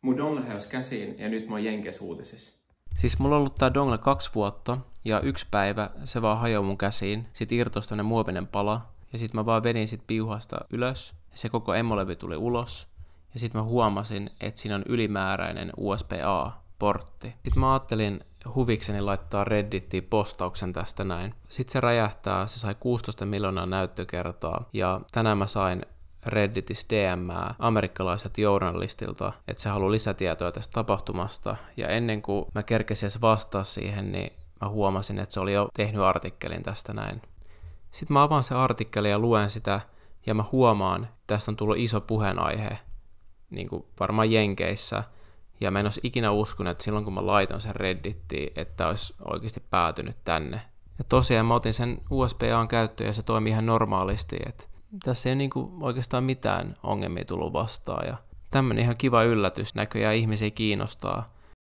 Mun dongle hävisi käsiin ja nyt mä oon Jenkes uutisissa. Siis mulla on ollut tää dongle 2 vuotta ja yksi päivä se vaan hajoaa mun käsiin. Sit irtosi tämmönen muovinen pala ja sit mä vaan vedin sit piuhasta ylös ja se koko emolevy tuli ulos. Ja sit mä huomasin, että siinä on ylimääräinen USB-A-portti. Sitten mä ajattelin huvikseni laittaa Reddittiin postauksen tästä näin. Sitten se räjähtää, se sai 16 miljoonaa näyttökertaa ja tänään mä sain Redditissä DM:ää amerikkalaiset journalistilta, että se haluaa lisätietoa tästä tapahtumasta. Ja ennen kuin mä kerkesin edes vastaa siihen, niin mä huomasin, että se oli jo tehnyt artikkelin tästä näin. Sitten mä avaan se artikkeli ja luen sitä ja mä huomaan, että tästä on tullut iso puheenaihe, niin kuin varmaan Jenkeissä. Ja mä en olisi ikinä uskonut, että silloin kun mä laitoin sen Reddittiin, että olisi oikeasti päätynyt tänne. Ja tosiaan mä otin sen USB-A:n käyttöön ja se toimii ihan normaalisti, että tässä ei niinku oikeastaan mitään ongelmia tullut vastaan. Ja tämmönen ihan kiva yllätys näköjään ihmisiä kiinnostaa.